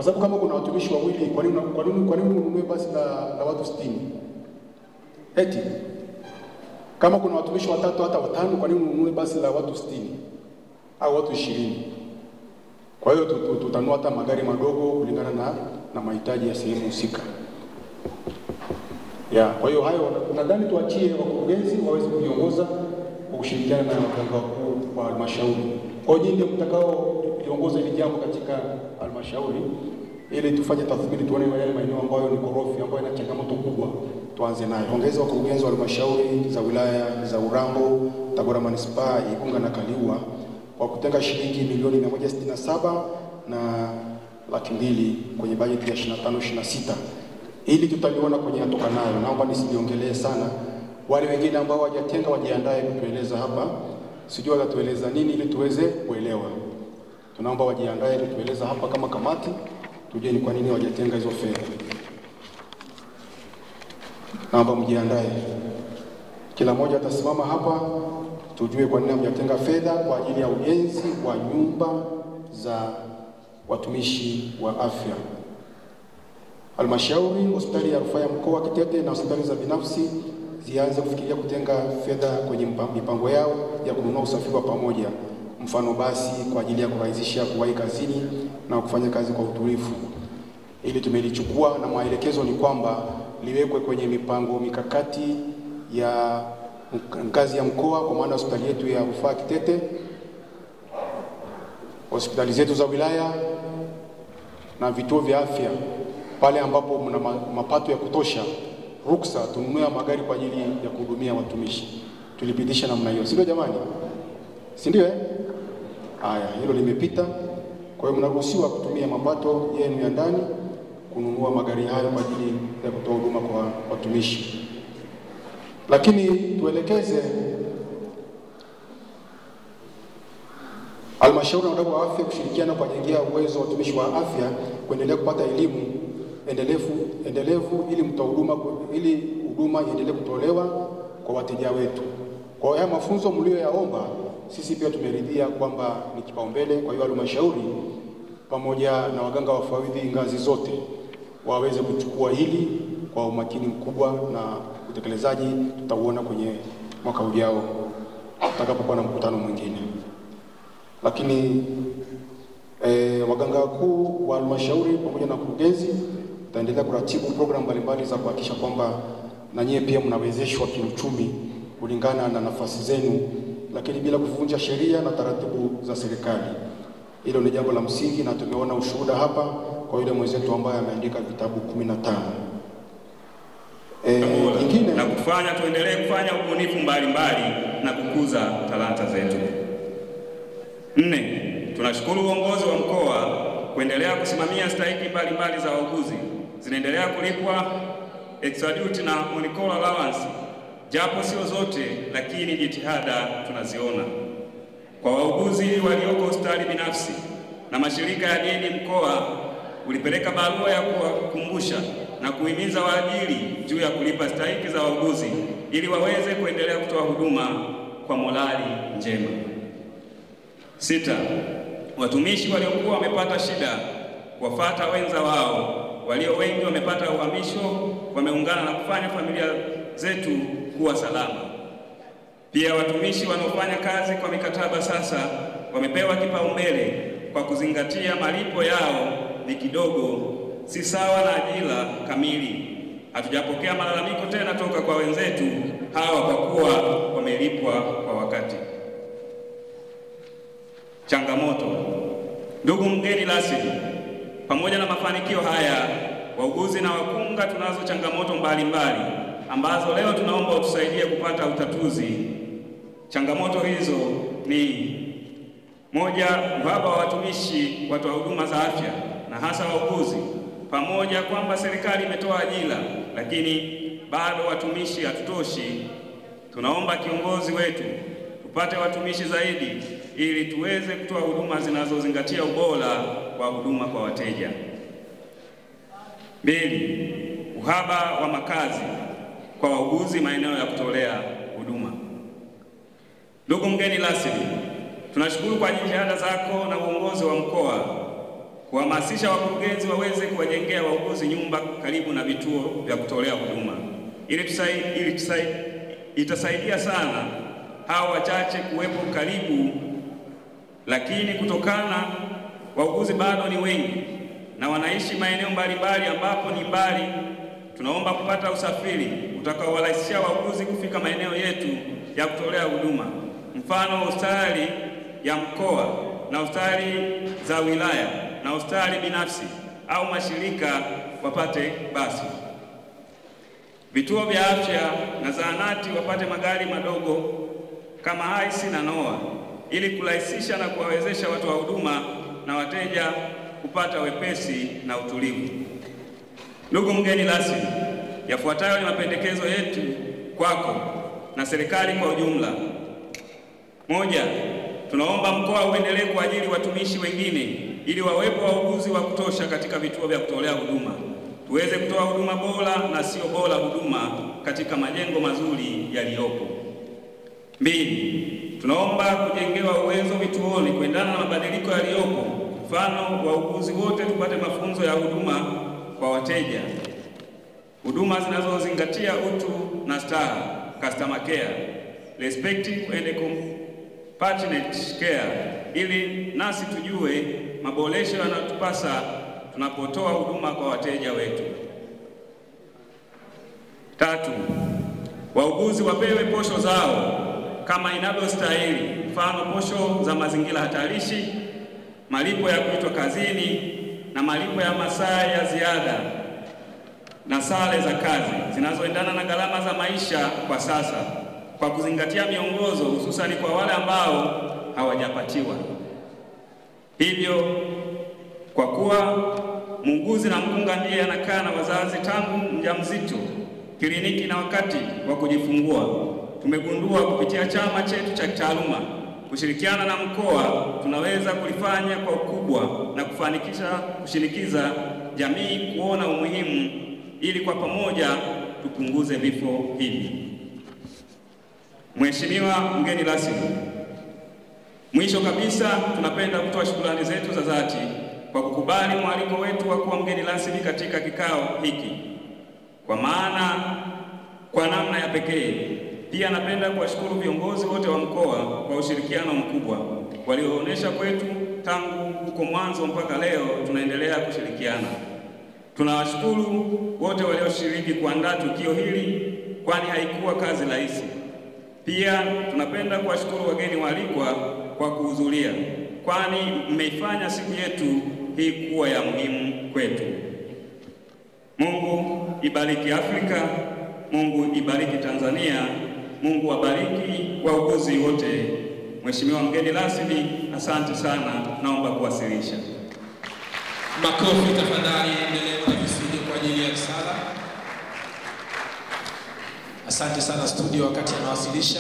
Kwa sababu kama kuna watumishi wawili, kwa nini ununue basi la watu 60? Eti kama kuna watumishi watatu hata watano, kwa nini ununue basi la watu 60 au watu 20? Kwa hiyo tutanua hata magari madogo kulingana na mahitaji ya sehemu husika. Kwa hiyo hayo nadhani tuachie wakurugenzi waweze kuiongoza kwa kushirikiana na waganga wakuu wa halmashauri. Kwa hiyo nyinyi mtakao viongoza hili jambo katika halmashauri ili tufanye tathmini, tuone yale maeneo ambayo ni korofi, ambayo yana changamoto kubwa, tuanze nayo. Ongeza wakurugenzi wa halmashauri za wilaya za Urambo, Tabora Manispaa, Igunga na Kaliua kwa kutenga shilingi milioni 167 na laki mbili kwenye bajeti ya 25-26. Ili tutaliona kwenye atoka nayo. Naomba nisiliongelee sana. Wale wengine ambao hawajatenga wajiandae kutueleza hapa. Sijui watatueleza nini ili tuweze kuelewa. Tunaomba wajiandae kutueleza hapa kama kamati, tujue ni kwa nini hawajatenga hizo fedha. Naomba mjiandae. Kila mmoja atasimama hapa, tujue kwa nini hawajatenga fedha kwa ajili ya ujenzi wa nyumba za watumishi wa afya. Halmashauri, hospitali ya rufaa ya mkoa wa Kitete na hospitali za binafsi zianze kufikiria kutenga fedha kwenye mipango yao ya kununua usafiri wa pamoja, mfano basi kwa ajili ya kurahisisha kuwahi kazini na kufanya kazi kwa utulivu. Ili tumelichukua na maelekezo ni kwamba liwekwe kwenye mipango mikakati ya ngazi ya mkoa, kwa maana hospitali yetu ya rufaa Kitete, hospitali zetu za wilaya na vituo vya afya. Pale ambapo mna mapato ya kutosha, ruksa tununue magari kwa ajili ya kuhudumia watumishi. Tulipitisha namna hiyo, si ndio jamani? Si ndio Haya, hilo limepita. Kwa hiyo mnaruhusiwa kutumia mapato yenu ya ndani kununua magari hayo kwa ajili ya kutoa huduma kwa watumishi. Lakini tuelekeze halmashauri na wadau wa afya kushirikiana kwa kujengea uwezo wa watumishi wa afya kuendelea kupata elimu endelevu ili huduma iendelee kutolewa kwa wateja wetu. Kwa haya mafunzo mlioyaomba, sisi pia tumeridhia kwamba ni kipaumbele. Kwa hiyo halmashauri pamoja na waganga wafawidhi ngazi zote waweze kuchukua hili kwa umakini mkubwa, na utekelezaji tutauona kwenye mwaka ujao tutakapokuwa na mkutano mwingine. Lakini waganga wakuu wa halmashauri pamoja na kurugenzi tutaendelea kuratibu programu mbalimbali za kuhakikisha kwamba na nyie pia mnawezeshwa kiuchumi kulingana na nafasi zenu, lakini bila kuvunja sheria na taratibu za serikali. Hilo ni jambo la msingi, na tumeona ushuhuda hapa kwa yule mwenzetu ambaye ameandika vitabu 15. Nyingine na kufanya tuendelee kufanya ubunifu mbalimbali na kukuza talanta zetu. 4. Tunashukuru uongozi wa mkoa kuendelea kusimamia stahiki mbalimbali za wauguzi. Zinaendelea kulipwa extra duty na on-call allowance, japo sio zote, lakini jitihada tunaziona. Kwa wauguzi walioko hospitali binafsi na mashirika ya dini, mkoa ulipeleka barua ya kuwakumbusha na kuhimiza waajiri juu ya kulipa stahiki za wauguzi ili waweze kuendelea kutoa huduma kwa morali njema. 6. Watumishi waliokuwa wamepata shida kuwafuata wenza wao, walio wengi wamepata uhamisho, wameungana na kufanya familia zetu kuwa salama. Pia watumishi wanaofanya kazi kwa mikataba sasa wamepewa kipaumbele kwa kuzingatia malipo yao ni kidogo, si sawa na ajira kamili. Hatujapokea malalamiko tena toka kwa wenzetu hawa kwa kuwa wamelipwa kwa wakati. Changamoto. Ndugu mgeni rasmi, pamoja na mafanikio haya, wauguzi na wakunga tunazo changamoto mbalimbali ambazo leo tunaomba utusaidie kupata utatuzi. Changamoto hizo ni: 1. Uhaba wa watumishi watoa huduma za afya na hasa wauguzi. Pamoja kwamba serikali imetoa ajira, lakini bado watumishi hatutoshi. Tunaomba kiongozi wetu tupate watumishi zaidi ili tuweze kutoa huduma zinazozingatia ubora wa huduma kwa wateja. 2. Uhaba wa makazi kwa wauguzi maeneo ya kutolea huduma. Ndugu mgeni rasmi, tunashukuru kwa jitihada zako na uongozi wa mkoa kuhamasisha wakurugenzi waweze kuwajengea wauguzi nyumba karibu na vituo vya kutolea huduma. Itasaidia sana hao wachache kuwepo karibu, lakini kutokana wauguzi bado ni wengi na wanaishi maeneo mbalimbali ambapo ni mbali, tunaomba kupata usafiri utakaowarahisishia wauguzi kufika maeneo yetu ya kutolea huduma, mfano hospitali ya mkoa na hospitali za wilaya na hospitali binafsi au mashirika wapate basi. Vituo vya afya na zahanati wapate magari madogo kama haisi na noa ili kurahisisha na kuwawezesha watu wa huduma na wateja kupata wepesi na utulivu. Ndugu mgeni rasmi, yafuatayo ni mapendekezo yetu kwako na serikali kwa ujumla. Moja, tunaomba mkoa uendelee kuajiri watumishi wengine ili wawepo wauguzi wa kutosha katika vituo vya kutolea huduma, tuweze kutoa huduma bora na sio bora huduma katika majengo mazuri yaliyopo. Mbili, tunaomba kujengewa uwezo vituoni kuendana na mabadiliko yaliyopo, mfano wauguzi wote tupate mafunzo ya huduma kwa wateja, huduma zinazozingatia utu na staha, customer care, respective and compassionate care, ili nasi tujue maboresho yanatupasa tunapotoa huduma kwa wateja wetu. Tatu, wauguzi wapewe posho zao kama inavyostahili, mfano posho za mazingira hatarishi, malipo ya kuitwa kazini na malipo ya masaa ya ziada na sare za kazi zinazoendana na gharama za maisha kwa sasa, kwa kuzingatia miongozo hususani kwa wale ambao hawajapatiwa. Hivyo, kwa kuwa muuguzi na mkunga ndiye anakaa na wazazi tangu mjamzito, kliniki na wakati wa kujifungua, tumegundua kupitia chama chetu cha kitaaluma kushirikiana na mkoa tunaweza kulifanya kwa ukubwa na kushinikiza jamii kuona umuhimu ili kwa pamoja tupunguze vifo hivi. Mheshimiwa mgeni rasmi, mwisho kabisa tunapenda kutoa shukrani zetu za dhati kwa kukubali mwaliko wetu wa kuwa mgeni rasmi katika kikao hiki. Kwa namna ya pekee pia napenda kuwashukuru viongozi wote wa mkoa kwa ushirikiano mkubwa walioonyesha kwetu tangu huko mwanzo mpaka leo tunaendelea kushirikiana. Tunawashukuru wote walioshiriki kuandaa tukio hili, kwani haikuwa kazi rahisi. Pia tunapenda kuwashukuru wageni waalikwa kwa kuhudhuria, kwani mmeifanya siku yetu hii kuwa ya muhimu kwetu. Mungu ibariki Afrika, Mungu ibariki Tanzania, Mungu wabariki wauguzi wote. Mheshimiwa mgeni rasmi, asante sana, naomba kuwasilisha. Makofi tafadhali, endelee kwenye studio kwa ajili ya risala. Asante sana studio wakati anawasilisha.